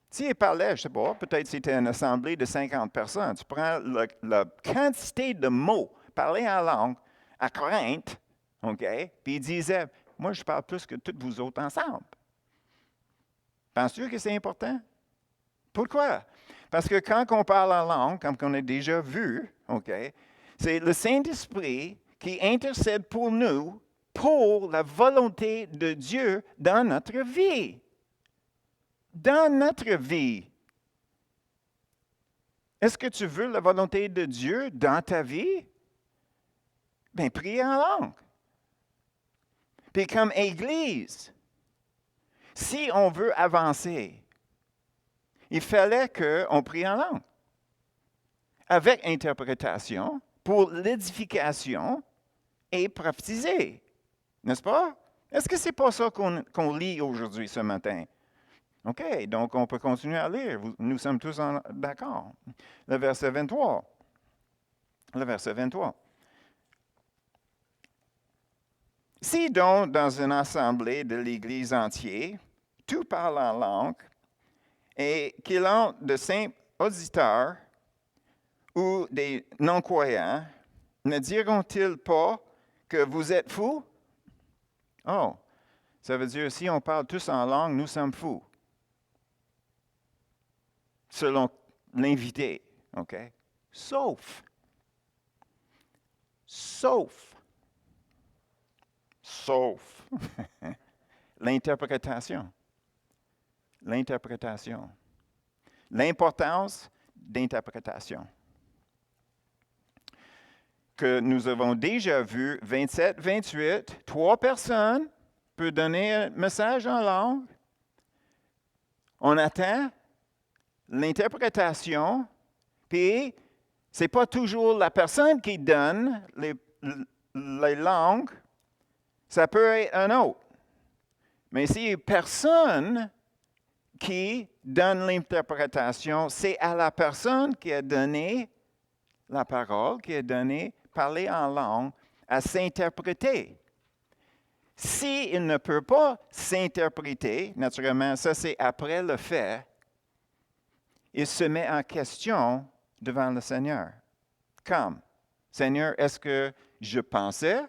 s'il parlait, je ne sais pas, peut-être c'était une assemblée de 50 personnes. Tu prends la quantité de mots parlés en langue à Corinthe, OK? Puis il disait, moi, je parle plus que toutes vous autres ensemble. Penses-tu que c'est important? Pourquoi? Parce que quand on parle en langue, comme on a déjà vu, OK, c'est le Saint-Esprit qui intercède pour nous, pour la volonté de Dieu dans notre vie. Dans notre vie. Est-ce que tu veux la volonté de Dieu dans ta vie? Bien, prie en langue. Puis comme Église, si on veut avancer, il fallait qu'on prie en langue. Avec interprétation, pour l'édification et prophétiser. N'est-ce pas? Est-ce que ce n'est pas ça qu'on lit aujourd'hui, ce matin? OK, donc on peut continuer à lire. Nous sommes tous d'accord. Le verset 23. Le verset 23. Si donc, dans une assemblée de l'Église entière, tout parle en langue, et qu'il entre de simples auditeurs ou des non-croyants, ne diront-ils pas que vous êtes fous? Oh, ça veut dire si on parle tous en langue, nous sommes fous. Selon l'invité, OK? Sauf l'interprétation. L'interprétation. L'importance d'interprétation. Que nous avons déjà vu, 27, 28, 3 personnes peuvent donner un message en langue. On attend l'interprétation, puis ce n'est pas toujours la personne qui donne les langues, ça peut être un autre. Mais si personne qui donne l'interprétation, c'est à la personne qui a donné la parole, qui a donné, parler en langue, à s'interpréter. S'il ne peut pas s'interpréter, naturellement, ça c'est après le fait, il se met en question devant le Seigneur. Comme, Seigneur, est-ce que je pensais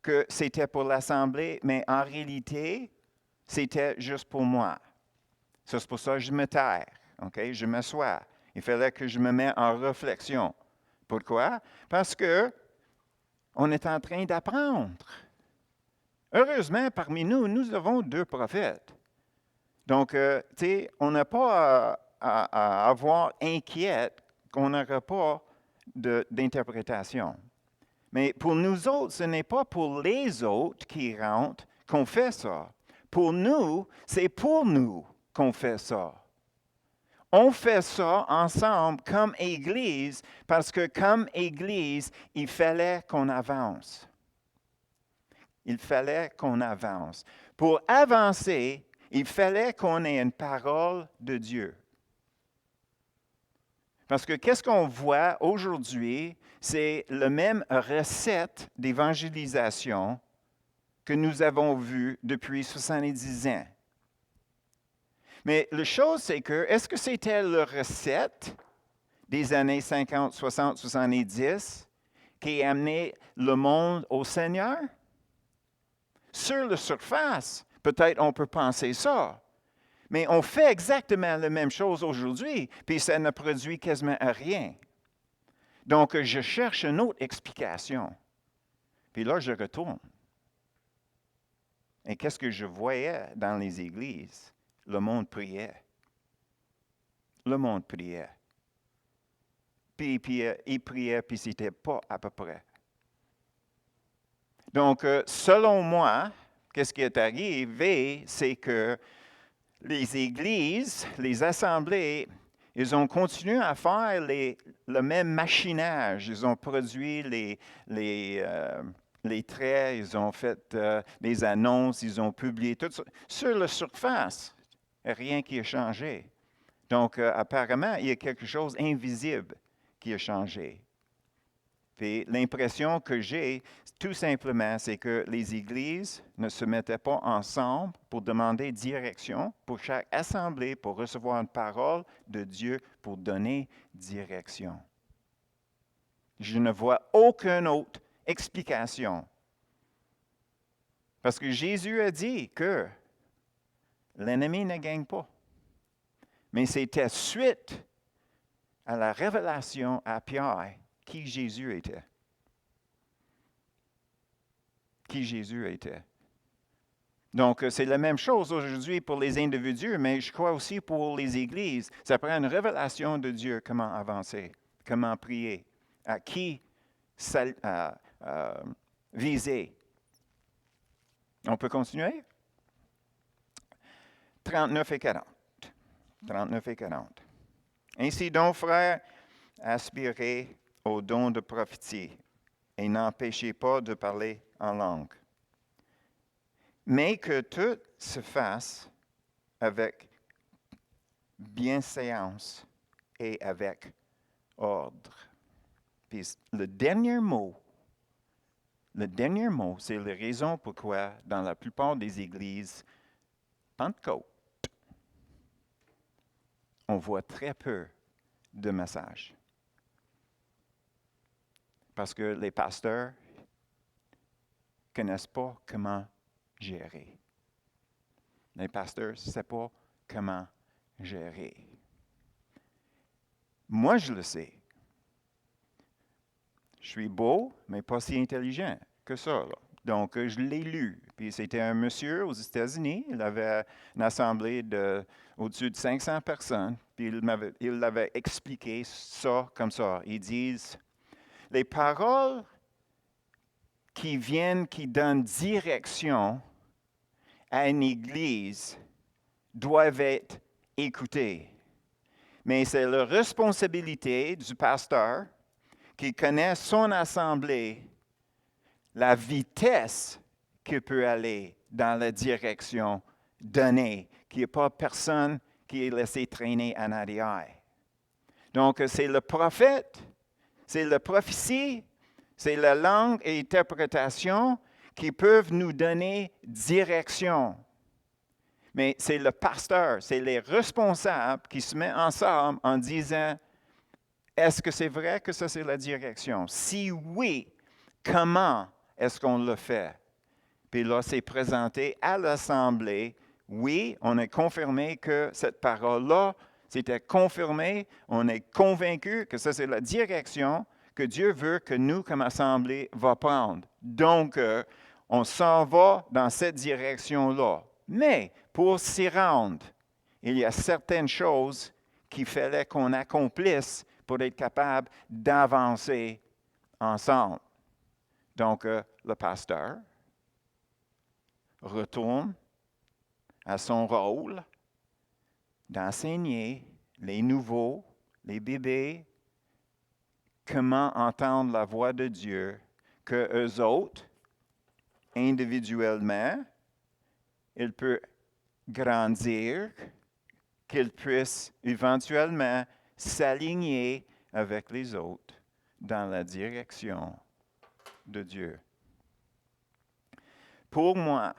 que c'était pour l'Assemblée, mais en réalité, c'était juste pour moi. Ça, c'est pour ça que je me terre, okay? Je m'assois. Il fallait que je me mette en réflexion. Pourquoi? Parce que on est en train d'apprendre. Heureusement, parmi nous, nous avons 2 prophètes. Donc, tu sais, on n'a pas à avoir inquiète qu'on n'aura pas d'interprétation. Mais pour nous autres, ce n'est pas pour les autres qui rentrent qu'on fait ça. Pour nous, c'est pour nous qu'on fait ça. On fait ça ensemble comme Église parce que comme Église, il fallait qu'on avance. Il fallait qu'on avance. Pour avancer, il fallait qu'on ait une parole de Dieu. Parce que qu'est-ce qu'on voit aujourd'hui, c'est la même recette d'évangélisation que nous avons vu depuis 70 ans. Mais la chose, c'est que, est-ce que c'était la recette des années 50, 60, 70 qui a amené le monde au Seigneur? Sur la surface, peut-être on peut penser ça. Mais on fait exactement la même chose aujourd'hui, puis ça ne produit quasiment rien. Donc, je cherche une autre explication. Puis là, je retourne. Et qu'est-ce que je voyais dans les églises? Le monde priait. Le monde priait. Puis il priait, puis c'était pas à peu près. Donc, selon moi, qu'est-ce qui est arrivé, c'est que les églises, les assemblées, ils ont continué à faire le même machinage. Ils ont produit les traits, ils ont fait des annonces, ils ont publié tout ça. Sur la surface, rien qui a changé. Donc, apparemment, il y a quelque chose d'invisible qui a changé. Puis l'impression que j'ai, tout simplement, c'est que les églises ne se mettaient pas ensemble pour demander direction pour chaque assemblée, pour recevoir une parole de Dieu, pour donner direction. Je ne vois aucune autre explication. Parce que Jésus a dit que l'ennemi ne gagne pas. Mais c'était suite à la révélation à Pierre qui Jésus était. Qui Jésus était. Donc, c'est la même chose aujourd'hui pour les individus, mais je crois aussi pour les églises. Ça prend une révélation de Dieu, comment avancer, comment prier, à qui viser. On peut continuer? 39 et 40. 39 et 40. Ainsi donc, frères, aspirez au don de prophétie et n'empêchez pas de parler en langue. Mais que tout se fasse avec bienséance et avec ordre. Puis le dernier mot, c'est la raison pourquoi dans la plupart des églises Pentecôte, on voit très peu de messages. Parce que les pasteurs ne connaissent pas comment gérer. Les pasteurs ne savent pas comment gérer. Moi, je le sais. Je suis beau, mais pas si intelligent que ça, là. Donc, je l'ai lu. Puis, c'était un monsieur aux États-Unis. Il avait une assemblée au-dessus de 500 personnes. Puis, il l'avait expliqué ça comme ça. Ils disent, les paroles qui donnent direction à une église doivent être écoutées. Mais c'est la responsabilité du pasteur qui connaît son assemblée, la vitesse qu'il peut aller dans la direction donnée, qu'il n'y ait pas personne qui est laissé traîner en arrière. Donc, c'est le prophète, c'est la prophétie, c'est la langue et l'interprétation qui peuvent nous donner direction. Mais c'est le pasteur, c'est les responsables qui se mettent ensemble en disant, est-ce que c'est vrai que ça c'est la direction? Si oui, comment est-ce qu'on le fait? Puis là, c'est présenté à l'Assemblée. Oui, on est confirmé que cette parole-là, c'était confirmé. On est convaincu que ça c'est la direction que Dieu veut que nous, comme Assemblée, va prendre. Donc, on s'en va dans cette direction-là. Mais pour s'y rendre, il y a certaines choses qu'il fallait qu'on accomplisse pour être capable d'avancer ensemble. Donc, le pasteur retourne à son rôle d'enseigner les nouveaux, les bébés, comment entendre la voix de Dieu, que eux autres, individuellement, ils peuvent grandir, qu'ils puissent éventuellement s'aligner avec les autres dans la direction de Dieu. pour moi,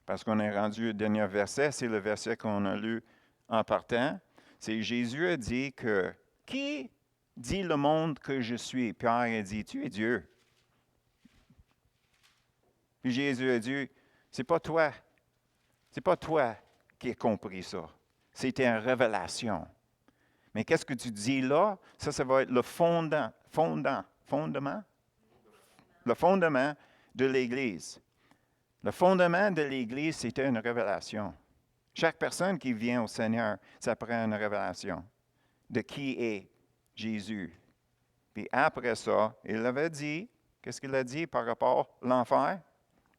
parce qu'on est rendu au dernier verset, c'est le verset qu'on a lu en partant, c'est Jésus a dit que, qui dit le monde que je suis? Pierre a dit, tu es Dieu. Puis Jésus a dit, c'est pas toi qui as compris ça. C'était une révélation. Mais qu'est-ce que tu dis là? Ça va être le fondement de l'Église. Le fondement de l'Église, c'était une révélation. Chaque personne qui vient au Seigneur, ça prend une révélation de qui est Jésus. Puis après ça, il avait dit, qu'est-ce qu'il a dit par rapport à l'enfer?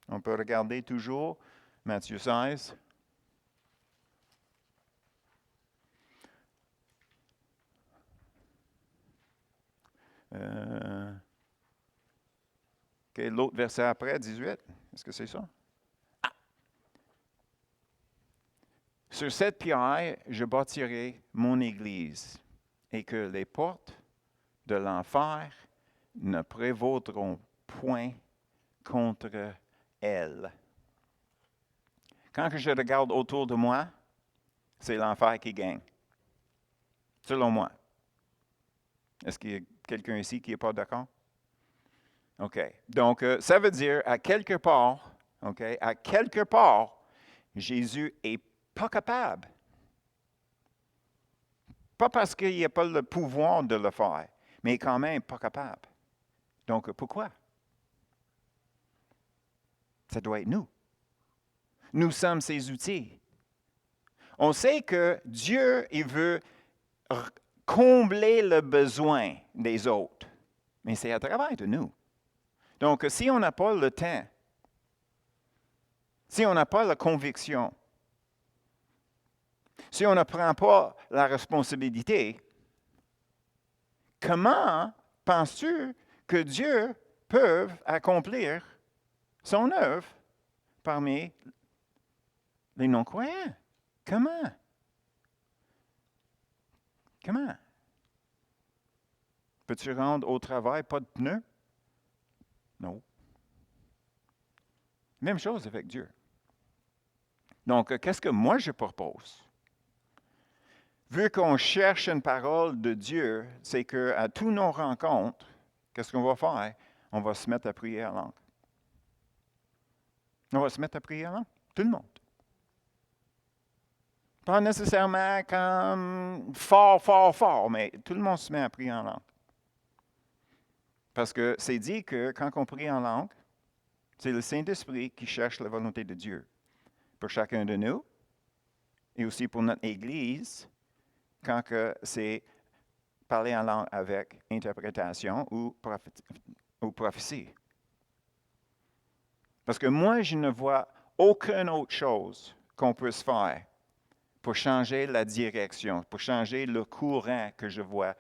On peut regarder toujours Matthieu 16. L'autre verset après, 18. Est-ce que c'est ça? Ah. Sur cette pierre, je bâtirai mon Église, et que les portes de l'enfer ne prévaudront point contre elle. Quand je regarde autour de moi, c'est l'enfer qui gagne, selon moi. Est-ce qu'il y a quelqu'un ici qui n'est pas d'accord? OK. Donc, ça veut dire, à quelque part, Jésus n'est pas capable. Pas parce qu'il n'y a pas le pouvoir de le faire, mais quand même pas capable. Donc, pourquoi? Ça doit être nous. Nous sommes ses outils. On sait que Dieu, il veut combler le besoin des autres, mais c'est à travers de nous. Donc, si on n'a pas le temps, si on n'a pas la conviction, si on ne prend pas la responsabilité, comment penses-tu que Dieu peut accomplir son œuvre parmi les non-croyants? Comment? Comment? Peux-tu rendre au travail pas de pneus? Non. Même chose avec Dieu. Donc, qu'est-ce que moi je propose? Vu qu'on cherche une parole de Dieu, c'est qu'à toutes nos rencontres, qu'est-ce qu'on va faire? On va se mettre à prier en langue. On va se mettre à prier en langue. Tout le monde. Pas nécessairement comme fort, mais tout le monde se met à prier en langue. Parce que c'est dit que quand on prie en langue, c'est le Saint-Esprit qui cherche la volonté de Dieu. Pour chacun de nous, et aussi pour notre Église, quand c'est parler en langue avec interprétation ou prophétie. Parce que moi, je ne vois aucune autre chose qu'on puisse faire pour changer la direction, pour changer le courant que je vois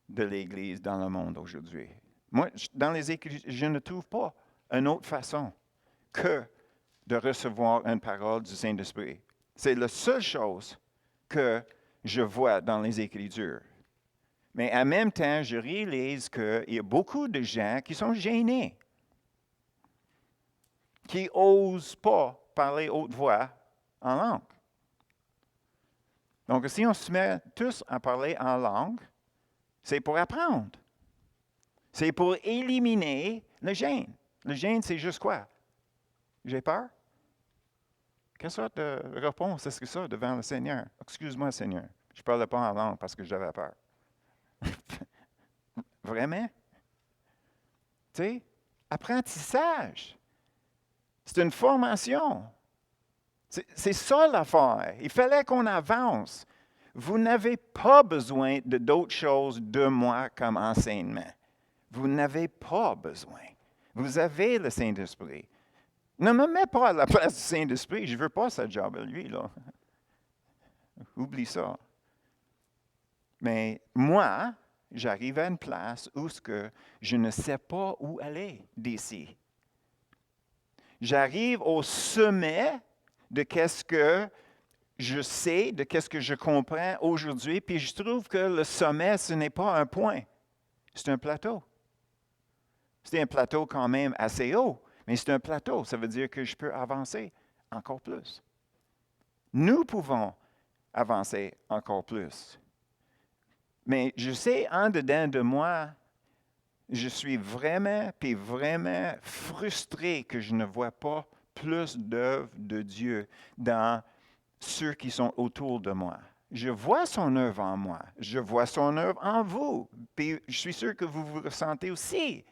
de l'Église dans le monde aujourd'hui. Moi, dans les Écritures, je ne trouve pas une autre façon que de recevoir une parole du Saint-Esprit. C'est la seule chose que je vois dans les Écritures. Mais en même temps, je réalise qu'il y a beaucoup de gens qui sont gênés, qui n'osent pas parler haute voix en langue. Donc, si on se met tous à parler en langue, c'est pour apprendre. C'est pour éliminer le gêne. Le gêne, c'est juste quoi? J'ai peur? Quelle sorte de réponse est-ce que ça devant le Seigneur? Excuse-moi, Seigneur. Je ne parlais pas en langue parce que j'avais peur. Vraiment? Tu sais, apprentissage. C'est une formation. C'est ça l'affaire. Il fallait qu'on avance. Vous n'avez pas besoin de d'autres choses de moi comme enseignement. Vous n'avez pas besoin. Vous avez le Saint-Esprit. Ne me mets pas à la place du Saint-Esprit. Je ne veux pas ce job à lui, là. Oublie ça. Mais moi, j'arrive à une place où je ne sais pas où aller d'ici. J'arrive au sommet de qu'est-ce que je sais, de qu'est-ce que je comprends aujourd'hui, puis je trouve que le sommet, ce n'est pas un point. C'est un plateau. C'est un plateau quand même assez haut, Mais c'est un plateau, ça veut dire que je peux avancer encore plus. Nous pouvons avancer encore plus. Mais je sais, en dedans de moi, je suis vraiment, puis vraiment frustré que je ne vois pas plus d'œuvres de Dieu dans ceux qui sont autour de moi. Je vois son œuvre en moi. Je vois son œuvre en vous. Puis je suis sûr que vous vous ressentez aussi.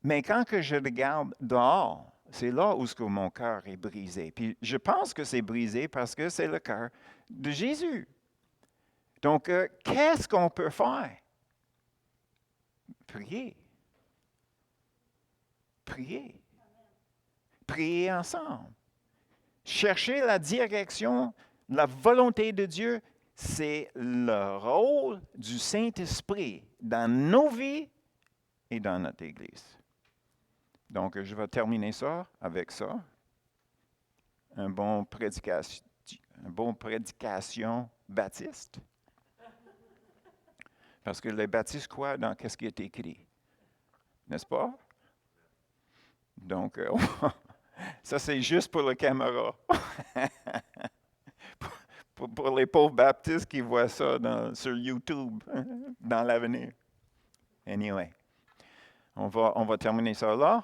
Mais quand que je regarde dehors, c'est là où mon cœur est brisé. Puis je pense que c'est brisé parce que c'est le cœur de Jésus. Donc, qu'est-ce qu'on peut faire? Prier. Prier. Prier ensemble. Chercher la direction, la volonté de Dieu, c'est le rôle du Saint-Esprit dans nos vies et dans notre Église. Donc, je vais terminer ça avec ça. Un bon prédication baptiste. Parce que les baptistes croient dans ce qui est écrit. N'est-ce pas? Donc, ça, c'est juste pour la caméra. pour les pauvres baptistes qui voient ça sur YouTube dans l'avenir. Anyway, on va terminer ça là.